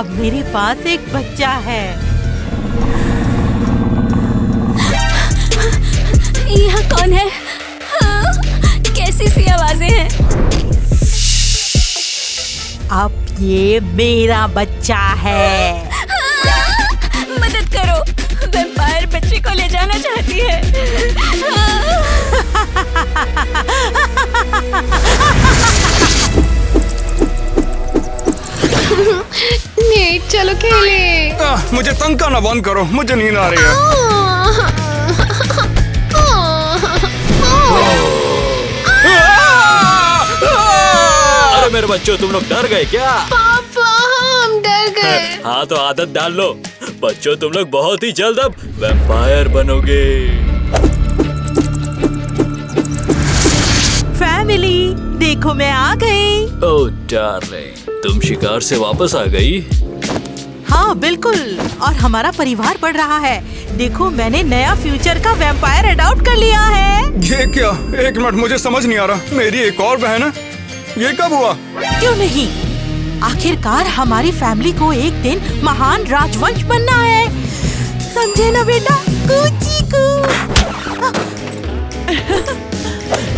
अब मेरे पास एक बच्चा है। यहाँ कौन है? हाँ, कैसी सी आवाजें हैं? अब ये मेरा बच्चा है। मदद करो, वैम्पायर बच्चे को ले जाना चाहती है। नेट चलो खेले। मुझे तंग करना बंद करो, मुझे नींद आ रही है। अरे मेरे बच्चों, तुम लोग डर गए क्या? पापा हम डर गए। हाँ तो आदत डाल लो बच्चों, तुम लोग बहुत ही जल्द अब वैम्पायर बनोगे। फैमिली देखो मैं आ गई। ओह डार्लिंग, तुम शिकार से वापस आ गई? हाँ बिल्कुल, और हमारा परिवार बढ़ रहा है। देखो मैंने नया फ्यूचर का वैम्पायर अडॉप्ट कर लिया है। ये क्या? एक मिनट, मुझे समझ नहीं आ रहा। मेरी एक और बहन है, ये कब हुआ? क्यों नहीं, आखिरकार हमारी फैमिली को एक दिन महान राजवंश बनना है, समझे ना बेटा? कूची कू।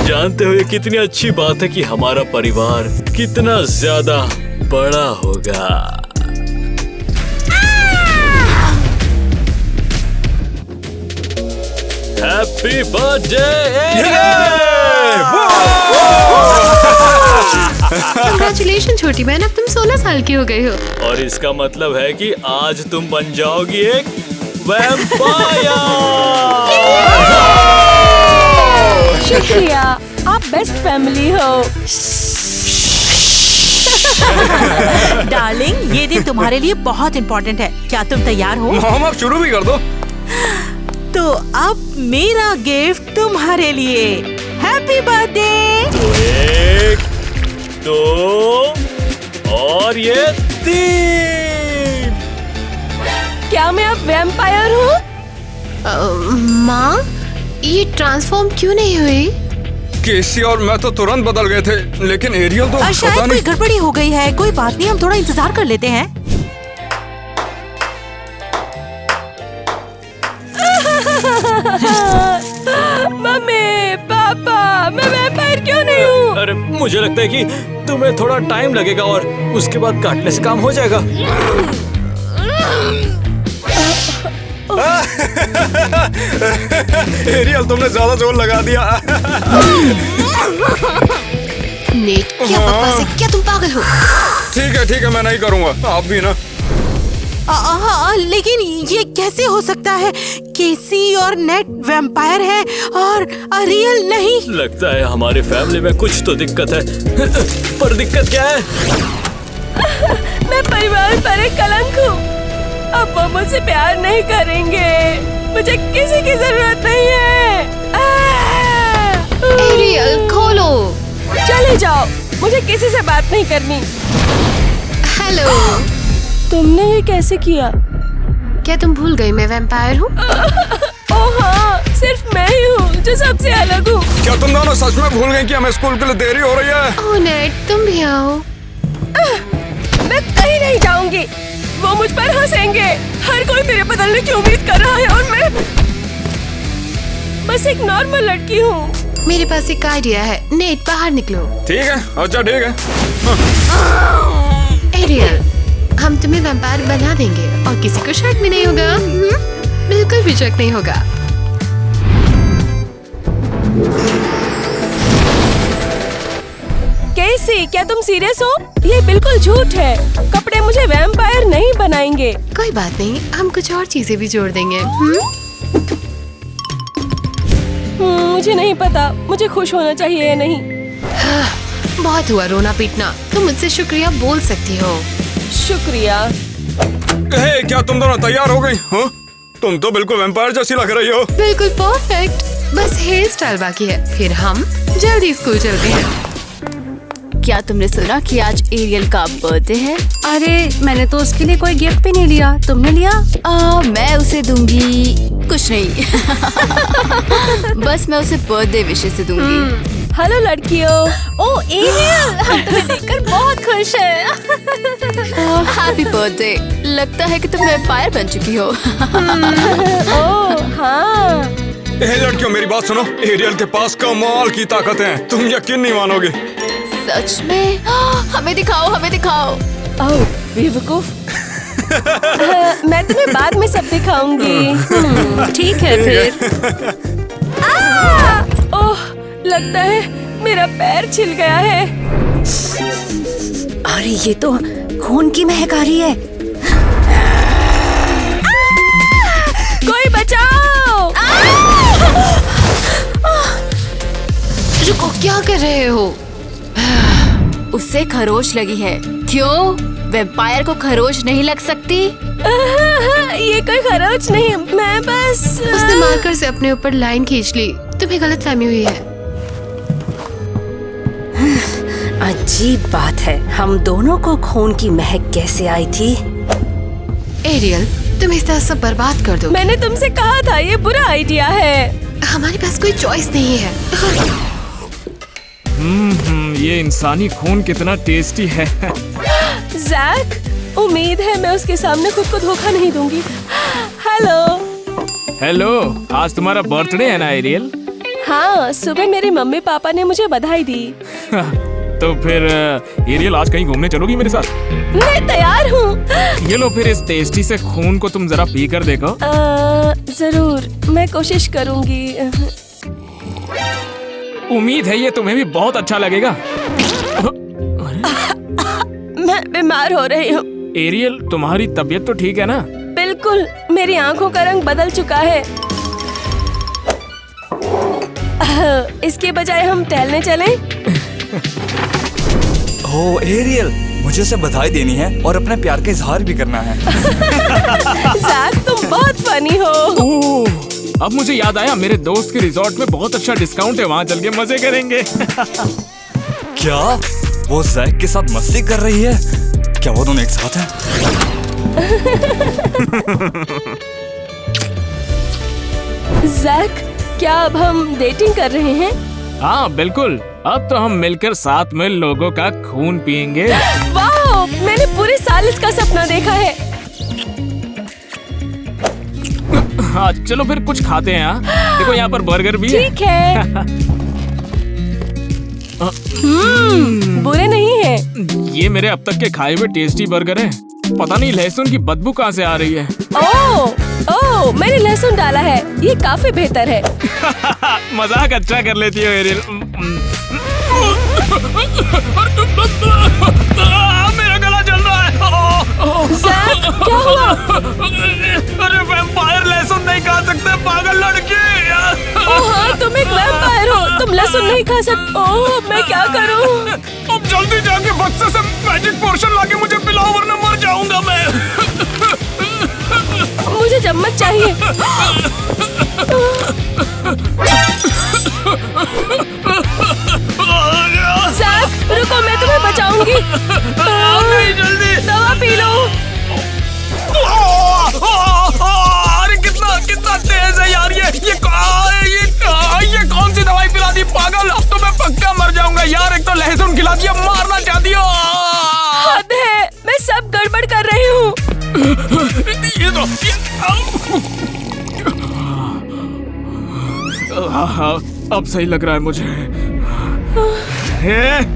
जानते हो ये कितनी अच्छी बात है कि हमारा परिवार कितना ज्यादा बड़ा होगा। Happy birthday! कंग्रेचुलेशन छोटी बहन, अब तुम 16 साल की हो गई हो। और इसका मतलब है कि आज तुम बन जाओगी एक वैम्पायर। शुक्रिया, आप बेस्ट फैमिली हो। डार्लिंग ये दिन तुम्हारे लिए बहुत इम्पोर्टेंट है, क्या तुम तैयार हो? हम अब शुरू भी कर दो। तो अब मेरा गिफ्ट तुम्हारे लिए। Happy birthday. तो 1, 2 और ये 3। क्या मैं अब वैम्पायर हूँ? माँ, ये ट्रांसफॉर्म क्यों नहीं हुई? केसी और मैं तो तुरंत बदल गए थे, लेकिन एरियल तो शायद पता कोई नहीं। गड़बड़ी हो गई है। कोई बात नहीं, हम थोड़ा इंतजार कर लेते हैं। मम्मी, पापा, मैं वैम्पायर क्यों नहीं हूँ? अरे मुझे लगता है कि तुम्हें थोड़ा टाइम लगेगा और उसके बाद काटने से काम हो जाएगा। एरियल तुमने ज्यादा जोर लगा दिया। नेट, क्या बकवास है? क्या तुम पागल हो? ठीक है, मैं नहीं करूँगा। आप भी ना। लेकिन ये कैसे हो सकता है? केसी और नेट वैम्पायर है और अरियल नहीं। लगता है हमारे फैमिली में कुछ तो दिक्कत है। पर दिक्कत क्या है? मैं परिवार पर एक कलंक हूँ। अब वो मुझसे प्यार नहीं करेंगे। मुझे किसी की जरूरत नहीं है। एरियल खोलो। चले जाओ, मुझे किसी से बात नहीं करनी। हेलो। तुमने ये कैसे किया? क्या तुम भूल गई मैं वैम्पायर हूँ? ओह हाँ, सिर्फ मैं ही हूँ जो सबसे अलग हूँ। क्या तुम दोनों सच में भूल गई कि हमें स्कूल के लिए देरी हो रही है? ओह नेट, तुम भी आओ। मैं कहीं नहीं जाऊंगी। वो मुझ पर हंसेंगे। हर कोई मेरे बदलने की उम्मीद कर रहा है और मैं बस एक नॉर्मल लड़की हूँ। मेरे पास एक आइडिया है। नेट, बाहर निकलो। ठीक है, अच्छा ठीक है। एरियल, हम तुम्हें वैम्पायर बना देंगे और किसी को शक भी नहीं होगा। बिल्कुल भी शक नहीं होगा। कैसी, क्या तुम सीरियस हो? ये बिल्कुल झूठ है। कपड़े मुझे वैम्पायर नहीं बनाएंगे। कोई बात नहीं, हम कुछ और चीजें भी जोड़ देंगे। मुझे नहीं पता मुझे खुश होना चाहिए या नहीं। बहुत हुआ रोना पीटना, तुम मुझसे शुक्रिया बोल सकती हो। शुक्रिया। हे, क्या तुम दोनों तैयार हो गई? हाँ? तुम तो बिल्कुल वैम्पायर जैसी लग रही हो। बिल्कुल परफेक्ट। बस हेयर स्टाइल बाकी है, फिर हम जल्दी स्कूल चलते हैं। क्या तुमने सुना कि आज एरियल का बर्थडे है? अरे मैंने तो उसके लिए कोई गिफ्ट भी नहीं लिया, तुमने लिया? मैं उसे दूंगी कुछ नहीं। बस मैं उसे बर्थडे विशेष से दूंगी। हेलो लड़कियों। ओ एरियल, हम तुम्हें देखकर बहुत खुश हैं। Happy birthday. लगता है कि तुम वैम्पायर बन चुकी हो। ओह हाँ। ए लड़कियों मेरी बात सुनो, एरियल के पास कमाल की ताकत है, तुम यकीन नहीं मानोगे। सच में? हमें दिखाओ, हमें दिखाओ। ओह बेवकूफ। मैं तुम्हें बाद में सब दिखाऊंगी। ठीक है फिर। ओह लगता है मेरा पैर छिल गया है। अरे ये तो खून की महक आ रही है। कोई बचाओ। रुको, क्या कर रहे हो? उससे खरोच लगी है। क्यों? वैम्पायर को खरोच नहीं लग सकती? ये कोई खरोच नहीं, मैं बस उसने मार्कर से अपने ऊपर लाइन खींच ली। तुम्हें गलतफहमी हुई है। अजीब बात है, हम दोनों को खून की महक कैसे आई थी? एरियल, तुम इस तरह सब बर्बाद कर दो। मैंने तुमसे कहा था ये बुरा आइडिया है। हमारे पास कोई चॉइस नहीं है। ये इंसानी खून कितना टेस्टी है। जैक, उम्मीद है मैं उसके सामने खुद को धोखा नहीं दूंगी। हेलो। हेलो, आज तुम्हारा बर्थडे है ना एरियल? हाँ, सुबह मेरे मम्मी पापा ने मुझे बधाई दी। तो फिर एरियल आज कहीं घूमने चलोगी मेरे साथ? मैं तैयार हूँ। ये लो फिर इस टेस्टी से खून को तुम जरा पी कर देखो। जरूर, मैं कोशिश करूँगी। उम्मीद है ये तुम्हें भी बहुत अच्छा लगेगा। मैं बीमार हो रही हूँ। एरियल, तुम्हारी तबीयत तो ठीक है ना? बिल्कुल, मेरी आंखों का रंग बदल चुका है। इसके बजाय हम टहलने चलें? ओह एरियल, मुझे उसे बधाई देनी है और अपने प्यार का इजहार भी करना है। जैक, तुम बहुत फनी हो। ओह, अब मुझे याद आया, मेरे दोस्त के रिजॉर्ट में बहुत अच्छा डिस्काउंट है, वहाँ चल के मजे करेंगे। क्या वो जैक के साथ मस्ती कर रही है? क्या वो दोनों एक साथ हैं? जैक, क्या अब हम डेटिंग कर रहे हैं? हाँ बिल्कुल, अब तो हम मिलकर साथ में लोगों का खून पिएंगे। वाह, मैंने पूरे साल इसका सपना देखा है। हाँ चलो फिर कुछ खाते हैं। हाँ देखो यहाँ पर बर्गर भी है। ठीक है। बुरे नहीं है। ये मेरे अब तक के खाए हुए टेस्टी बर्गर है। पता नहीं लहसुन की बदबू कहाँ से आ रही है। ओह, मैंने लहसुन डाला है, ये काफी बेहतर है। मजाक अच्छा कर लेती हो एरियल। मेरा गला जल रहा है। जैक, क्या हुआ? अरे वैम्पायर लहसुन नहीं खा सकते, पागल लड़की। ओह हाँ, तुम एक वैम्पायर हो, तुम लहसुन नहीं खा सकते। ओह, मैं क्या करूं? अब जल्दी जाके बक्से से मैजिक पोर्शन लाके मुझे पिलाओ वरना मर जाऊंगा मैं। मुझे चम्मच चाहिए। जैक, रुको, मैं तुम्हें बचाऊंगी। जल्दी दवा पी लो। अरे कितना तेज है यार ये कौन सी दवाई पिला दी पागल? अब तो मैं पक्का मर जाऊंगा यार। एक तो लहसुन खिला दिया, मारना चाहती हो। हद है, मैं सब गड़बड़ कर रही हूँ। हाँ, अब सही लग रहा है मुझे।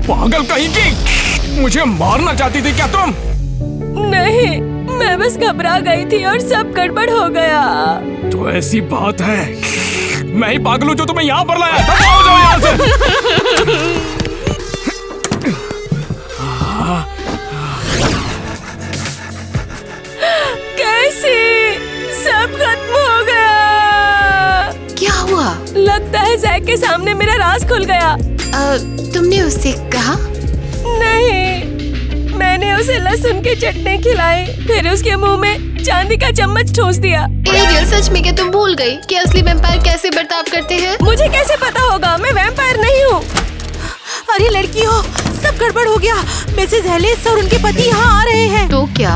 पागल कहीं की, मुझे मारना चाहती थी क्या तुम? नहीं, मैं बस घबरा गई थी और सब गड़बड़ हो गया। तो ऐसी बात है, मैं ही पागल हूँ जो तुम्हें यहाँ पर लाया। आओ जाओ यहाँ से। कैसे सब खत्म हो गया? क्या हुआ? लगता है जैक के सामने मेरा राज खुल गया। तुमने उससे कहा? नहीं, मैंने उसे लहसुन की चटनी खिलाई, फिर उसके मुंह में चांदी का चम्मच ठोस दिया। एरियल, सच में क्या तुम भूल गई कि असली वैम्पायर कैसे बर्ताव करते हैं? मुझे कैसे पता होगा? मैं वैम्पायर नहीं हूँ। अरे लड़कियों, सब गड़बड़ हो गया। मिसेस एलिस और उनके पति यहाँ आ रहे हैं। तो क्या?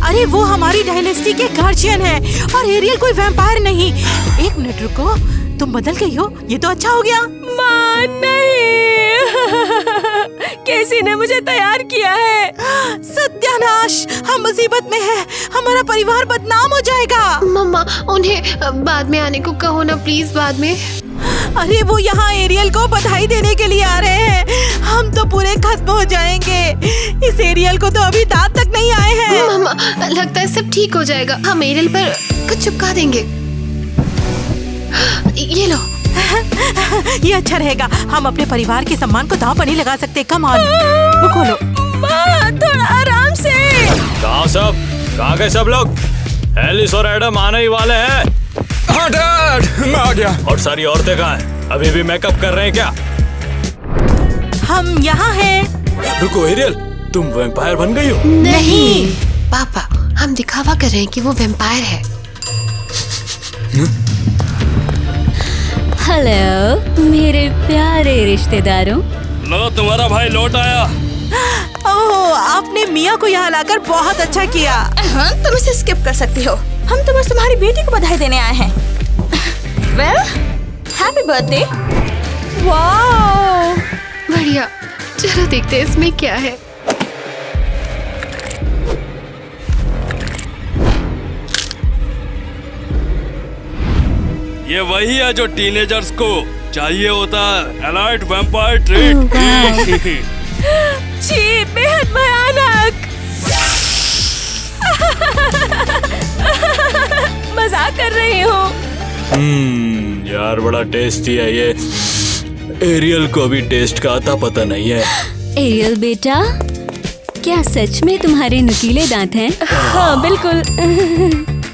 अरे वो हमारी डायनेस्टी के गार्जियन हैं और एरियल कोई वैम्पायर नहीं। एक मिनट रुको, तुम बदल गई हो, ये तो अच्छा हो गया। माँ नहीं, किसी ने मुझे तैयार किया है। सत्यानाश, हम मुसीबत में हैं, हमारा परिवार बदनाम हो जाएगा। मम्मा, उन्हें बाद में आने को कहो ना प्लीज, बाद में। अरे वो यहाँ एरियल को बधाई देने के लिए आ रहे हैं, हम तो पूरे खत्म हो जाएंगे। इस एरियल को तो अभी दांत तक नहीं आए हैं। मम्मा, लगता है सब ठीक हो जाएगा, हम एरियल पर कुछ चिपका देंगे। ये लो। ये अच्छा रहेगा, हम अपने परिवार के सम्मान को दांव पर नहीं लगा सकते। कम ऑन, वो खोलो। माँ थोड़ा आराम से। कहाँ गए सब लोग? एलिस और एडम आने ही वाले हैं। हाँ डैड, मैं आ गया। और सारी औरतें कहाँ हैं? अभी भी मेकअप कर रहे हैं क्या? हम यहाँ हैं। रुको एरियल, तुम वैम्पायर बन गई हो? नहीं पापा, हम दिखावा कर रहे हैं कि वो वैम्पायर है। हेलो मेरे प्यारे रिश्तेदारों। लो तुम्हारा भाई लौट आया। ओह, आपने मिया को यहाँ लाकर बहुत अच्छा किया। हाँ, तुम इसे स्किप कर सकती हो। हम तो बस तुम्हारी बेटी को बधाई देने आए हैं। Well, happy birthday. वाह, बढ़िया। चलो देखते हैं इसमें क्या है। ये वही है जो टीनेजर्स को चाहिए होता है, एलाइट वैम्पायर ट्रीट। छी, बेहद भयानक। मजाक कर रही हूँ। यार बड़ा टेस्टी है ये। एरियल को भी टेस्ट का आता पता नहीं है। एरियल बेटा, क्या सच में तुम्हारे नुकीले दांत हैं? हाँ बिल्कुल।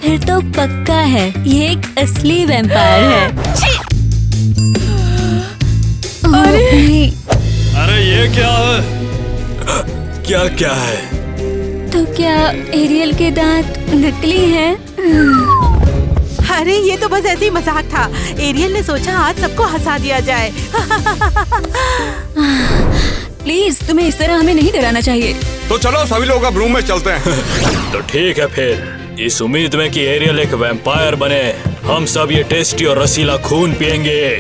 फिर तो पक्का है ये एक असली वैम्पायर है। अरे ये क्या है? क्या क्या है? तो क्या एरियल के दांत नकली हैं? अरे ये तो बस ऐसे ही मजाक था। एरियल ने सोचा आज सबको हंसा दिया जाए। प्लीज, तुम्हें इस तरह हमें नहीं डराना चाहिए। तो चलो सभी लोग अब रूम में चलते हैं। तो ठीक है फिर, इस उम्मीद में कि एरियल एक वैम्पायर बने, हम सब ये टेस्टी और रसीला खून पिएंगे।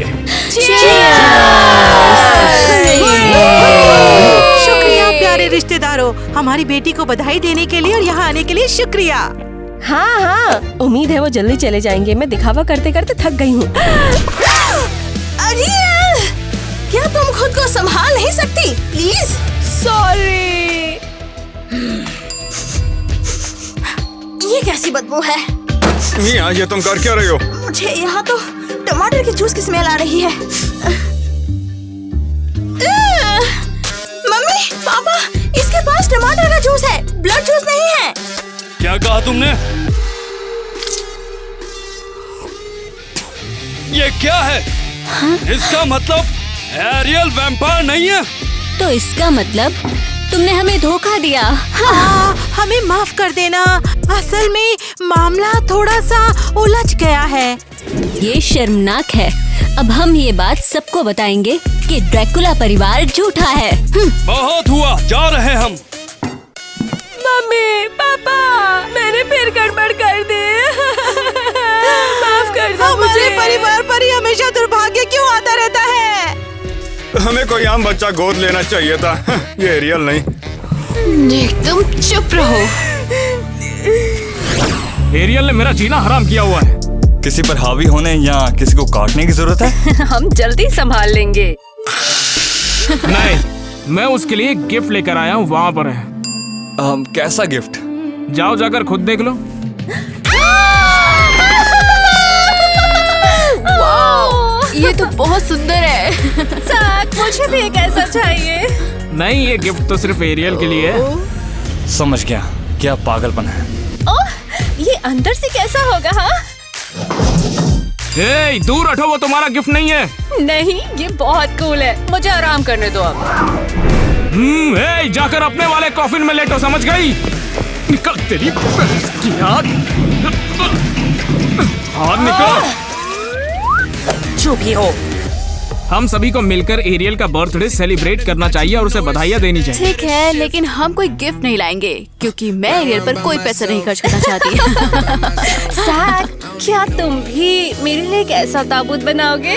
शुक्रिया प्यारे रिश्तेदारों, हमारी बेटी को बधाई देने के लिए और यहाँ आने के लिए शुक्रिया। हाँ हाँ, उम्मीद है वो जल्दी चले जाएंगे। मैं दिखावा करते करते थक गई हूँ। अरियल, क्या तुम खुद को संभाल नहीं सकती? प्लीज। सॉरी। ये कैसी बदबू है? मिया, ये तुम कर क्या रही हो? मुझे यहाँ तो टमाटर के जूस की स्मेल आ रही है। मम्मी, पापा, इसके पास टमाटर का जूस है, ब्लड जूस नहीं है। क्या कहा तुमने? ये क्या है? हाँ? इसका मतलब एरियल वैम्पायर नहीं है। तो इसका मतलब तुमने हमें धोखा दिया। हाँ, हमें माफ कर देना। असल में मामला थोड़ा सा उलझ गया है। ये शर्मनाक है। अब हम ये बात सबको बताएंगे कि ड्रैकुला परिवार झूठा है। बहुत हुआ, जा रहे हम। मम्मी, पापा, मैंने फिर गड़बड़ कर दी। माफ कर दो मुझे। हमारे परिवार पर ही हमेशा दुर्भाग्य क्यों आता रहता है? हमें कोई आम बच्चा गोद लेना चाहिए था, ये एरियल नहीं। एकदम चुप रहो। एरियल ने मेरा जीना हराम किया हुआ है। किसी पर हावी होने या किसी को काटने की जरूरत है? हम जल्दी संभाल लेंगे। नहीं, मैं उसके लिए गिफ्ट लेकर आया हूँ, वहाँ पर है। कैसा गिफ्ट? जाओ जाकर खुद देख लो। ये तो बहुत सुंदर है। साथ मुझे भी एक ऐसा चाहिए। नहीं, ये गिफ्ट तो सिर्फ एरियल के लिए है। समझ गया, क्या पागलपन है। ओह, ये अंदर से कैसा होगा? हाँ, ए, दूर हटो, वो तुम्हारा गिफ्ट नहीं है। नहीं, ये बहुत कूल है। मुझे आराम करने दो अब। जाकर अपने वाले कॉफिन में लेटो, समझ गई? निकल तेरी बहस की आग। हाथ निकल। जो भी हो, हम सभी को मिलकर एरियल का बर्थडे सेलिब्रेट करना चाहिए और उसे बधाइयाँ देनी चाहिए। ठीक है, लेकिन हम कोई गिफ्ट नहीं लाएंगे क्योंकि मैं एरियल पर कोई पैसा नहीं खर्च करना चाहती। जैक, क्या तुम भी मेरे लिए एक ऐसा ताबूत बनाओगे?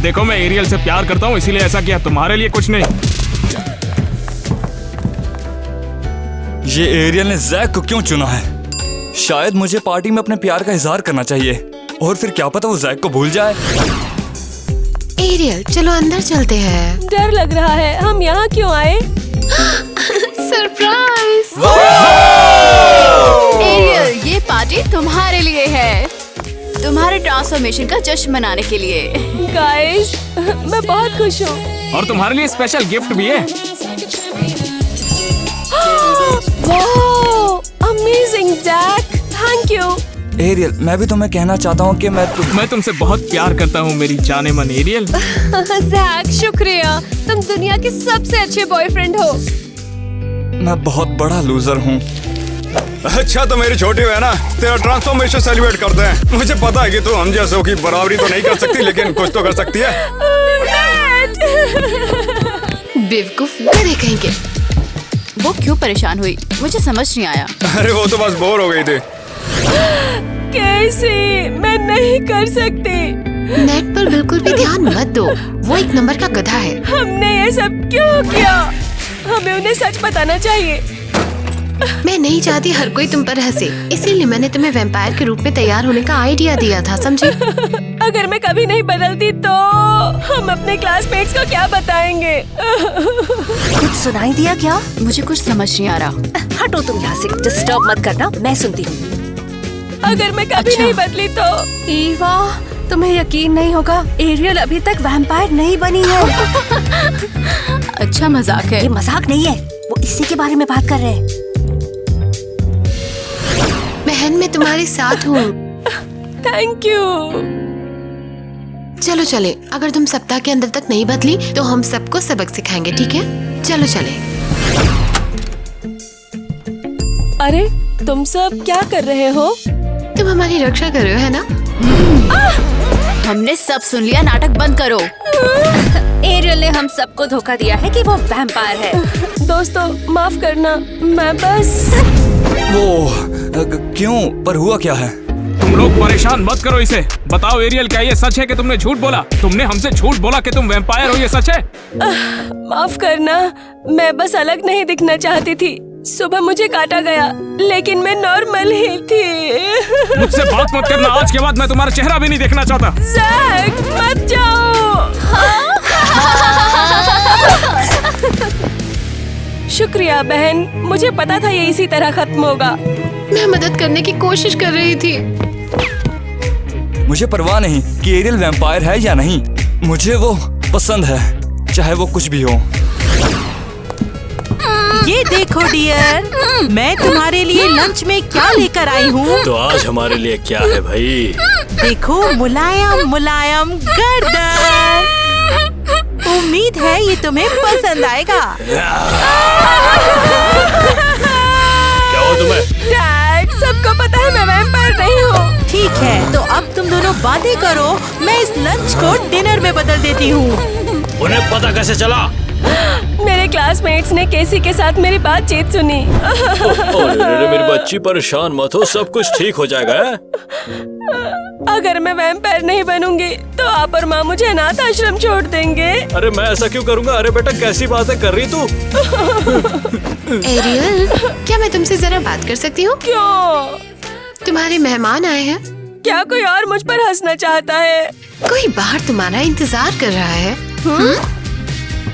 देखो मैं एरियल से प्यार करता हूँ इसीलिए ऐसा किया, तुम्हारे लिए कुछ नहीं। ये एरियल ने जैक को क्यों चुना है? शायद मुझे पार्टी में अपने प्यार का इजहार करना चाहिए और फिर क्या पता वो जैक को भूल जाए। एरियल, चलो अंदर चलते हैं। डर लग रहा है, हम यहाँ क्यों आए? सरप्राइज! एरियल, ये पार्टी तुम्हारे लिए है, तुम्हारे ट्रांसफॉर्मेशन का जश्न मनाने के लिए। गाइस, मैं बहुत खुश हूँ। और तुम्हारे लिए स्पेशल गिफ्ट भी है। Amazing Jack, thank you. Ariel, मैं भी तुम्हें कहना चाहता हूँ कि मैं तुमसे बहुत प्यार करता हूँ मेरी जाने मन एरियल। जैक, शुक्रिया, तुम दुनिया के सबसे अच्छे बॉयफ्रेंड हो। मैं बहुत बड़ा लूजर हूँ। अच्छा तो मेरी छोटी बहन ना तेरा ट्रांसफॉर्मेशन सेलिब्रेट करते हैं। मुझे पता है कि तू हम जैसों की बराबरी तो नहीं कर सकती लेकिन कुछ तो कर सकती है। बेवकूफ गधे कहेंगे। वो क्यों परेशान हुई, मुझे समझ नहीं आया। अरे वो तो बस बोर हो गई थी। कैसे? मैं नहीं कर सकती। नेट पर बिल्कुल भी ध्यान मत दो, वो एक नंबर का गधा है। हमने ये सब क्यों किया? हमें उन्हें सच बताना चाहिए। मैं नहीं चाहती हर कोई तुम पर हंसे, इसीलिए मैंने तुम्हें वैम्पायर के रूप में तैयार होने का आइडिया दिया था, समझी? अगर मैं कभी नहीं बदलती तो हम अपने क्लासमेट्स को क्या बताएंगे? कुछ सुनाई दिया क्या? मुझे कुछ समझ नहीं आ रहा। हटो तुम यहाँ से, डिस्टर्ब मत करना, मैं सुनती हूँ। अगर मैं कभी नहीं बदली तो? ईवा, तुम्हें यकीन नहीं होगा, एरियल अभी तक वैम्पायर नहीं बनी है। अच्छा मजाक है। ये मजाक नहीं है, वो इसी के बारे में बात कर रहे हैं। बहन, मैं तुम्हारे साथ हूँ। Thank you. चलो चले, अगर तुम सप्ताह के अंदर तक नहीं बदली तो हम सबको सबक सिखाएंगे, ठीक है? चलो चले। अरे तुम सब क्या कर रहे हो? तुम हमारी रक्षा कर रहे हो, है ना? हमने सब सुन लिया, नाटक बंद करो। एरियल ने हम सबको धोखा दिया है कि वो वैम्पायर है। दोस्तों माफ करना, मैं बस क्यों? पर हुआ क्या है? तुम लोग परेशान मत करो इसे। बताओ एरियल, क्या ये सच है कि तुमने झूठ बोला? तुमने हमसे झूठ बोला कि तुम वैम्पायर हो, ये सच है? माफ करना, मैं बस अलग नहीं दिखना चाहती थी। सुबह मुझे काटा गया लेकिन मैं नॉर्मल ही थी। मुझसे बात मत करना, आज के बाद मैं तुम्हारा चेहरा भी नहीं देखना चाहता। जैक, मत जाओ। शुक्रिया बहन, मुझे पता था ये इसी तरह खत्म होगा। मैं मदद करने की कोशिश कर रही थी। मुझे परवाह नहीं कि एरियल वैम्पायर है या नहीं, मुझे वो पसंद है, चाहे वो कुछ भी हो। ये देखो डियर, मैं तुम्हारे लिए लंच में क्या लेकर आई हूँ। तो आज हमारे लिए क्या है भाई? देखो, मुलायम मुलायम गर्दन। उम्मीद है ये तुम्हें पसंद आएगा। क्या हो तुम्हें? डैड, सबको पता है मैं वैम्पायर नहीं हूँ। ठीक है, तो अब तुम दोनों बातें करो, मैं इस लंच को डिनर में बदल देती हूँ। उन्हें पता कैसे चला? मेरे क्लासमेट्स ने केसी के साथ मेरी बातचीत सुनी। अरे मेरी बच्ची, परेशान मत हो, सब कुछ ठीक हो जाएगा। अगर मैं वैम्पायर नहीं बनूंगी तो आप और माँ मुझे अनाथ आश्रम छोड़ देंगे। अरे मैं ऐसा क्यों करूँगा? अरे बेटा, कैसी बातें कर रही तू? एरियल, क्या मैं तुमसे जरा बात कर सकती हूँ? क्यों? तुम्हारे मेहमान आए हैं। क्या कोई और मुझ पर हंसना चाहता है? कोई बाहर तुम्हारा इंतजार कर रहा है।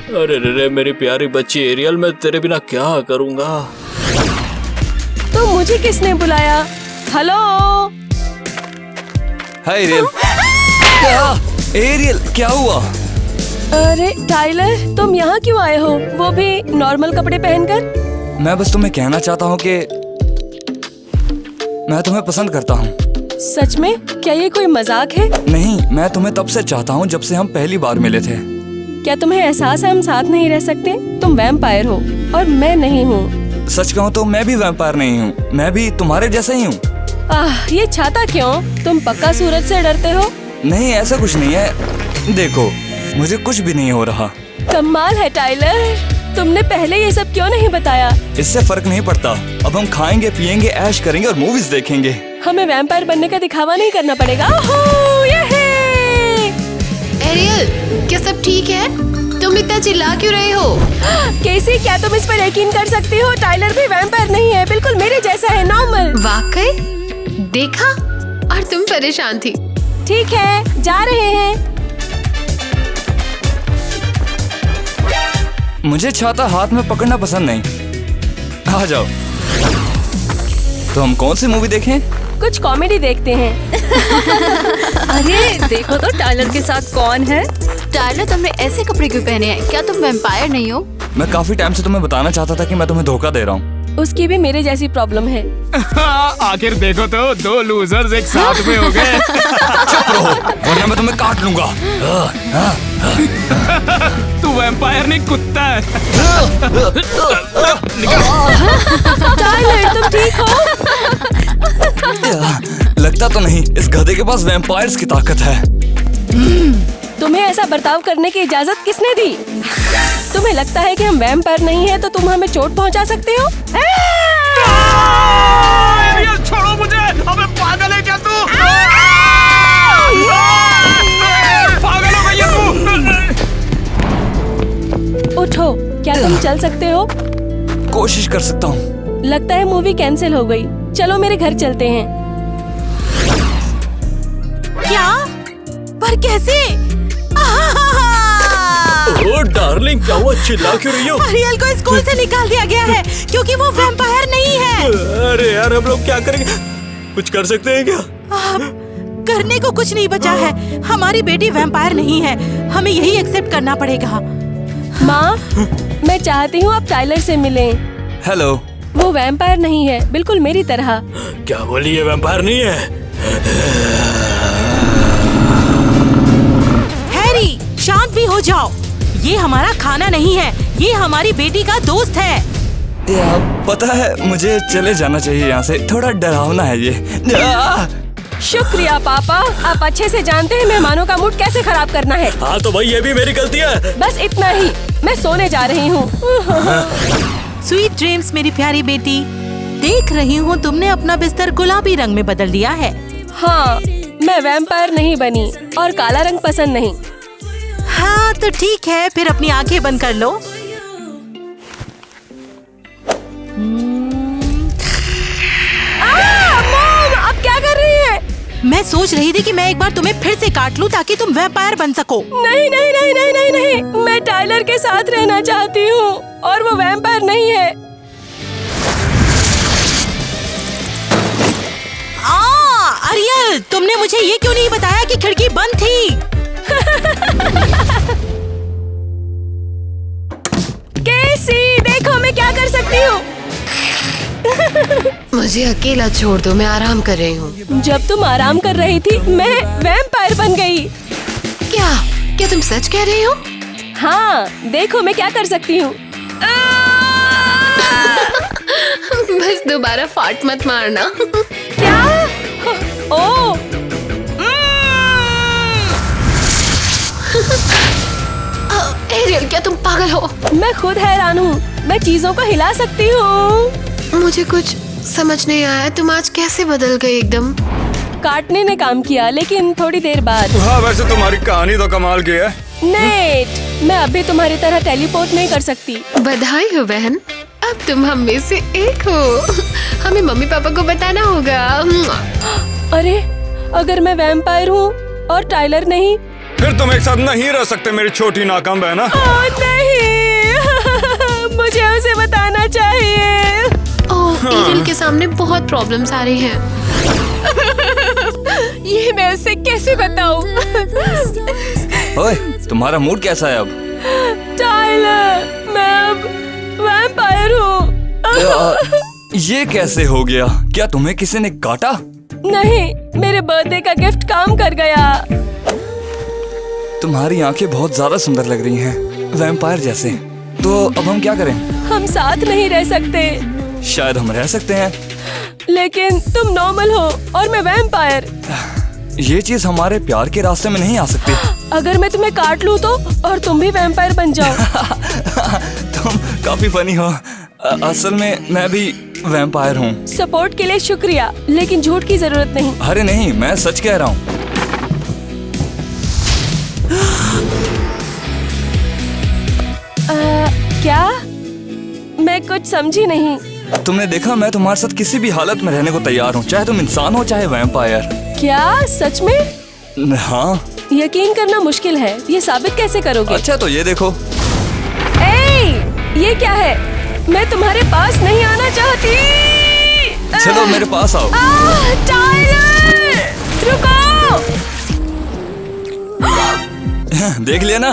अरे रे मेरी प्यारी बच्ची एरियल, मैं तेरे बिना क्या करूँगा? तो मुझे किसने बुलाया? हेलो? हाय एरियल। एरियल, क्या हुआ? अरे टाइलर, तुम यहाँ क्यों आए हो, वो भी नॉर्मल कपड़े पहनकर? मैं बस तुम्हें कहना चाहता हूँ कि मैं तुम्हें पसंद करता हूँ। सच में? क्या ये कोई मजाक है? नहीं, मैं तुम्हें तब से चाहता हूँ जब से हम पहली बार मिले थे। क्या तुम्हें एहसास है हम साथ नहीं रह सकते? तुम वैम्पायर हो और मैं नहीं हूँ। सच कहूँ तो मैं भी वैम्पायर नहीं हूँ, मैं भी तुम्हारे जैसा ही हूँ। ये छाता क्यों? तुम पक्का सूरज से डरते हो? नहीं, ऐसा कुछ नहीं है। देखो, मुझे कुछ भी नहीं हो रहा। कमाल है टाइलर, तुमने पहले ये सब क्यों नहीं बताया? इससे फर्क नहीं पड़ता। अब हम खाएंगे, पिएंगे, ऐश करेंगे और मूवीज देखेंगे। हमें वैम्पायर बनने का दिखावा नहीं करना पड़ेगा। एरियल, क्या सब ठीक है? तुम इतना चिल्ला क्यों रहे हो? केसी, क्या तुम इस पर यकीन कर सकती हो? टाइलर भी वैम्पायर नहीं है, बिल्कुल मेरे जैसा है, नॉर्मल। वाकई? देखा? और तुम परेशान थी। ठीक है, जा रहे हैं। मुझे छाता हाथ में पकड़ना पसंद नहीं। आ जाओ। तो हम कौन सी मूवी देखें? कुछ कॉमेडी देखते हैं। अरे देखो तो टाइलर के साथ कौन है। टाइलर, तुमने ऐसे कपड़े क्यों पहने हैं? क्या तुम वैम्पायर नहीं हो? मैं काफी टाइम से तुम्हें बताना चाहता था कि मैं तुम्हें धोखा दे रहा हूँ। उसकी भी मेरे जैसी प्रॉब्लम है। आखिर देखो तो, दो लूजर्स एक साथ में हो गए। चुप रहो, वरना मैं तुम्हें काट लूंगा। तू वैम्पायर नहीं, कुत्ता है। टाइलर, तुम ठीक हो? लगता तो नहीं। इस गधे के पास वैम्पायर्स की ताकत है। तुम्हें ऐसा बर्ताव करने की इजाजत किसने दी? तुम्हें लगता है कि हम वैम्पायर नहीं हैं तो तुम हमें चोट पहुंचा सकते हो? एरियल, छोड़ो मुझे। अबे पागल है क्या तू? पागल हो गई है तू। उठो, क्या तुम चल सकते हो? कोशिश कर सकता हूँ। लगता है मूवी कैंसिल हो गई। चलो मेरे घर चलते हैं। क्या? पर कैसे? ओ डार्लिंग, क्या हुआ? चिल्ला क्यों रही हो? एरियल को स्कूल से निकाल दिया गया है क्योंकि वो वैम्पायर नहीं है। अरे यार, हम लोग क्या करेंगे? कुछ कर सकते हैं क्या? करने को कुछ नहीं बचा है। हमारी बेटी वैम्पायर नहीं है, हमें यही एक्सेप्ट करना पड़ेगा। माँ, मैं चाहती हूँ आप टाइलर से मिलें। हेलो। वो वैम्पायर नहीं है, बिल्कुल मेरी तरह। क्या बोली? ये वैम्पायर नहीं है? हैरी, शांत भी हो जाओ। ये हमारा खाना नहीं है, ये हमारी बेटी का दोस्त है। पता है, मुझे चले जाना चाहिए यहाँ से। थोड़ा डरावना है ये। शुक्रिया पापा, आप अच्छे से जानते हैं मेहमानों का मूड कैसे खराब करना है। हाँ तो भाई, ये भी मेरी गलती है। बस इतना ही, मैं सोने जा रही हूँ। स्वीट ड्रीम्स मेरी प्यारी बेटी। देख रही हूँ तुमने अपना बिस्तर गुलाबी रंग में बदल दिया है। हाँ, मैं वैम्पायर नहीं बनी और काला रंग पसंद नहीं। हाँ तो ठीक है, फिर अपनी आंखें बंद कर लो। मॉम, आप क्या कर रही हैं? मैं सोच रही थी कि मैं एक बार तुम्हें फिर से काट लूं ताकि तुम वैम्पायर बन सको। नहीं नहीं नहीं नहीं नहीं नहीं, मैं टाइलर के साथ रहना चाहती हूँ और वो वैम्पायर नहीं है। एरियल, तुमने मुझे ये क्यों नहीं बताया कि खिड़की बंद थी? केसी, देखो मैं क्या कर सकती हूँ। मुझे अकेला छोड़ दो, मैं आराम कर रही हूँ। जब तुम आराम कर रही थी, मैं वैम्पायर बन गई। क्या? क्या तुम सच कह रही हो? हाँ, देखो मैं क्या कर सकती हूँ। बस दोबारा फाट मत मारना। क्या? ओह! एरियल, क्या तुम पागल हो? मैं खुद हैरान हूँ, मैं चीजों को हिला सकती हूँ। मुझे कुछ समझ नहीं आया, तुम आज कैसे बदल गए एकदम? काटने ने काम किया, लेकिन थोड़ी देर बाद। हाँ, वैसे तुम्हारी कहानी तो कमाल की है। नेट, मैं अभी तुम्हारी तरह टेलीपोर्ट नहीं कर सकती। बधाई हो बहन, अब तुम हम में से एक हो। हमें मम्मी पापा को बताना होगा। अरे, अगर मैं वैम्पायर हूँ और टाइलर नहीं, फिर तुम एक साथ नहीं रह सकते मेरी छोटी नाकाम बहना। नहीं। मुझे उसे बताना चाहिए। ओह, एरियल के सामने बहुत प्रॉब्लम्स आ रही हैं। ये मैं उसे कैसे बताऊं? ओए, तुम्हारा मूड कैसा है अब? टाइलर, मैं अब वैम्पायर हूँ। ये कैसे हो गया? क्या तुम्हें किसी ने काटा? नहीं, मेरे बर्थडे का गिफ्ट काम कर गया। तुम्हारी आंखें बहुत ज्यादा सुंदर लग रही हैं, वैम्पायर जैसे। तो अब हम क्या करें? हम साथ नहीं रह सकते। शायद हम रह सकते हैं, लेकिन तुम नॉर्मल हो और मैं वैम्पायर। ये चीज हमारे प्यार के रास्ते में नहीं आ सकती। अगर मैं तुम्हें काट लूँ तो, और तुम भी वैम्पायर बन जाओ। तुम काफी फनी हो। असल में मैं भी वैम्पायर हूँ। सपोर्ट के लिए शुक्रिया, लेकिन झूठ की जरूरत नहीं। अरे नहीं, मैं सच कह रहा हूँ। क्या? मैं कुछ समझी नहीं। तुमने देखा, मैं तुम्हारे साथ किसी भी हालत में रहने को तैयार हूँ, चाहे तुम इंसान हो चाहे वैम्पायर। क्या सच में? हाँ। यकीन करना मुश्किल है, ये साबित कैसे करोगे? अच्छा तो ये देखो। ये क्या है? मैं तुम्हारे पास नहीं आना चाहती। चलो मेरे पास आओ। टाइलर, रुको। देख लिया ना?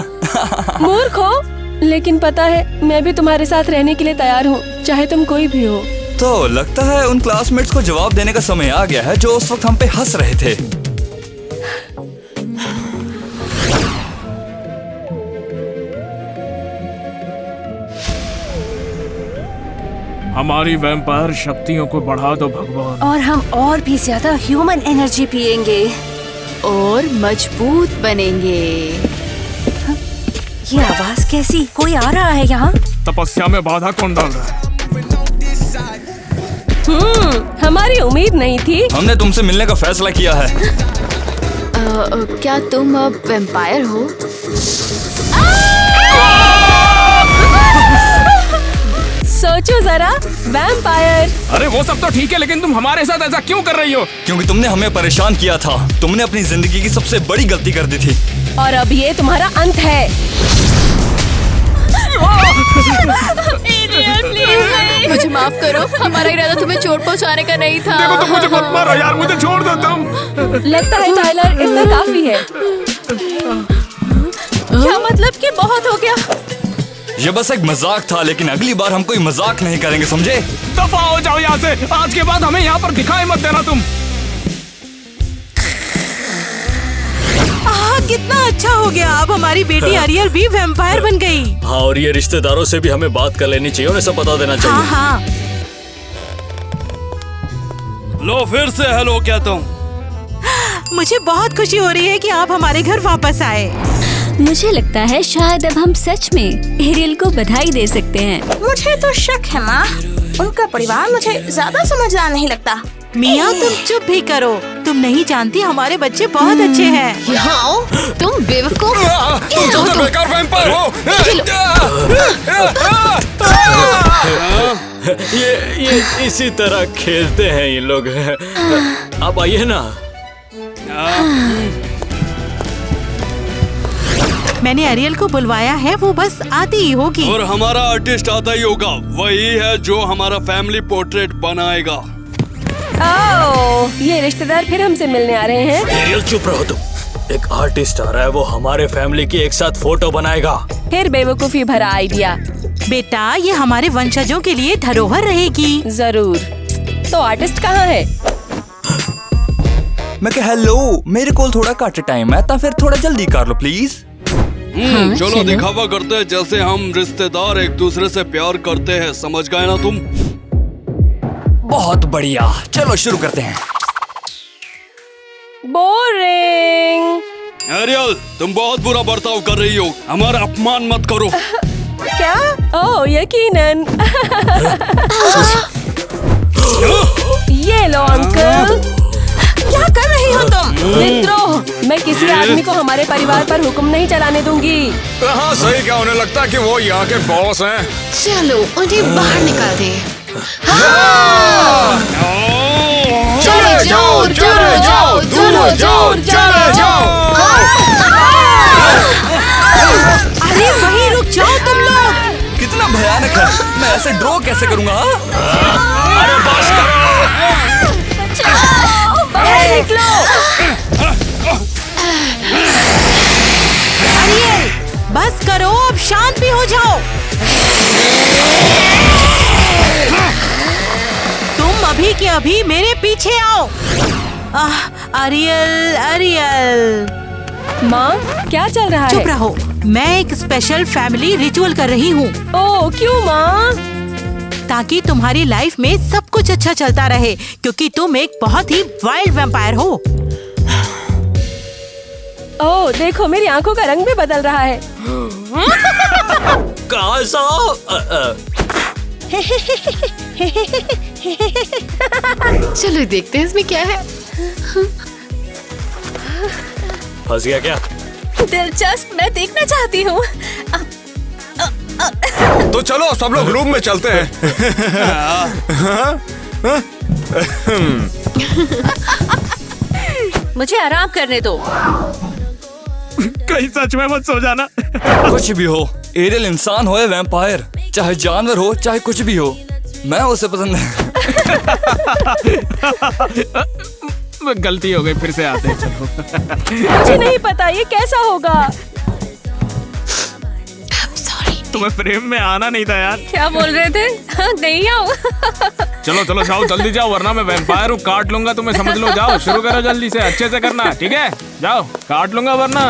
मूर्ख हो, लेकिन पता है मैं भी तुम्हारे साथ रहने के लिए तैयार हूँ, चाहे तुम कोई भी हो। तो लगता है उन क्लासमेट्स को जवाब देने का समय आ गया है जो उस वक्त हम पे हंस रहे थे। हमारी वैम्पायर शक्तियों को बढ़ा दो भगवान। और हम और भी ज्यादा ह्यूमन एनर्जी पिएंगे और मजबूत बनेंगे। ये आवाज कैसी? कोई आ रहा है यहाँ? तपस्या में बाधा कौन डाल रहा है? हमारी उम्मीद नहीं थी। हमने तुमसे मिलने का फैसला किया है। क्या तुम अब वैम्पायर हो? सोचो जरा, वैम्पायर। अरे वो सब तो ठीक है, लेकिन तुम हमारे साथ ऐसा क्यों कर रही हो? क्योंकि तुमने हमें परेशान किया था। तुमने अपनी जिंदगी की सबसे बड़ी गलती कर दी थी। और अब ये तुम्हारा अंत है। मुझे माफ करो, हमारा इरादा तुम्हें चोट पहुंचाने का नहीं था। देखो, तुम मुझे मत मारो यार, मुझे छोड़ दो तुम। लगता है टाइलर, इतना काफी है। क्या मतलब कि बहुत हो गया? ये बस एक मजाक था, लेकिन अगली बार हम कोई मजाक नहीं करेंगे, समझे? दफा हो जाओ यहाँ से। आज के बाद हमें यहाँ पर दिखाई मत देना तुम। कितना अच्छा हो गया, अब हमारी बेटी अरियल भी वैम्पायर बन गई। हाँ, और ये रिश्तेदारों से भी हमें बात कर लेनी चाहिए, उन्हें सब बता देना चाहिए। हाँ। लो फिर से हेलो कहता हूँ। मुझे बहुत खुशी हो रही है कि आप हमारे घर वापस आए। मुझे लगता है शायद अब हम सच में एरियल को बधाई दे सकते हैं। मुझे तो शक है माँ, उनका परिवार मुझे ज्यादा समझदार नहीं लगता। मिया, तुम चुप भी करो। तुम नहीं जानती हमारे बच्चे बहुत अच्छे हैं। यहाँ आओ, तुम बेवकूफ। तुम सबसे बेकार वैम्पायर हो। ये इसी तरह खेलते हैं ये लोग। अब आइए ना। मैंने अरियल को बुलवाया है, वो बस आती ही होगी। और हमारा आर्टिस्ट आता ही होगा, वही है जो हमारा फैमिली पोर्ट्रेट बनाएगा। ये रिश्तेदार फिर हमसे मिलने आ रहे हैं। एरियल चुप रहो तुम। एक आर्टिस्ट आ रहा है, वो हमारे फैमिली की एक साथ फोटो बनाएगा। फिर बेवकूफी भरा आइडिया। बेटा, ये हमारे वंशजों के लिए धरोहर रहेगी। जरूर। तो आर्टिस्ट कहाँ है? मैं कह हेलो, मेरे को थोड़ा घट टाइम है, तो फिर थोड़ा जल्दी कर लो प्लीज। चलो दिखावा करते हैं जैसे हम रिश्तेदार एक दूसरे से प्यार करते हैं, समझ गए ना तुम? बहुत बढ़िया, चलो शुरू करते हैं। बोरिंग। एरियल, तुम बहुत बुरा बर्ताव कर रही हो, हमारा अपमान मत करो। क्या? ओह यकीनन। ये लो अंकल। क्या कर रही हो तुम? मित्रों, मैं किसी आदमी को हमारे परिवार पर हुक्म नहीं चलाने दूंगी। हाँ सही, क्या उन्हें लगता है कि वो यहाँ के बॉस हैं? चलो उन्हें बाहर निकाल दे। चले जाओ, चले जाओ, दूर जाओ, चले जाओ। अरे वहीं रुक जाओ तुम लोग। कितना भयानक है, मैं ऐसे ड्रॉ कैसे करूँगा? अरे बस करो। निकलो। अरियल, बस करो, अब शांत भी हो जाओ। तुम अभी के अभी मेरे पीछे आओ। अरियल, अरियल। माँ, क्या चल रहा है? चुप रहो, मैं एक स्पेशल फैमिली रिचुअल कर रही हूँ। ओह, क्यों माँ? ताकि तुम्हारी लाइफ में सब कुछ अच्छा चलता रहे, क्योंकि तुम एक बहुत ही वाइल्ड वैम्पायर हो। ओह देखो, मेरी आंखों का रंग भी बदल रहा है। कासा चलो देखते हैं इसमें क्या है। फंस गया क्या? दिलचस्प, मैं देखना चाहती हूँ। तो चलो सब लोग रूम में चलते हैं। मुझे आराम करने दो। कहीं सच में मत सो जाना। कुछ भी हो, एरियल इंसान हो या वैम्पायर, चाहे जानवर हो चाहे कुछ भी हो, मैं उसे पसंद है। गलती हो गई, फिर से आते हैं। चलो। मुझे नहीं पता ये कैसा होगा। तुम्हें फ्रेम में आना नहीं था यार। क्या बोल रहे थे? नहीं आओ। चलो चलो जाओ, जल्दी जाओ, वरना मैं वैम्पायर हूँ, काट लूंगा तुम्हें, समझ लो। जाओ शुरू करो जल्दी से, अच्छे से करना, ठीक है? जाओ, काट लूंगा वरना।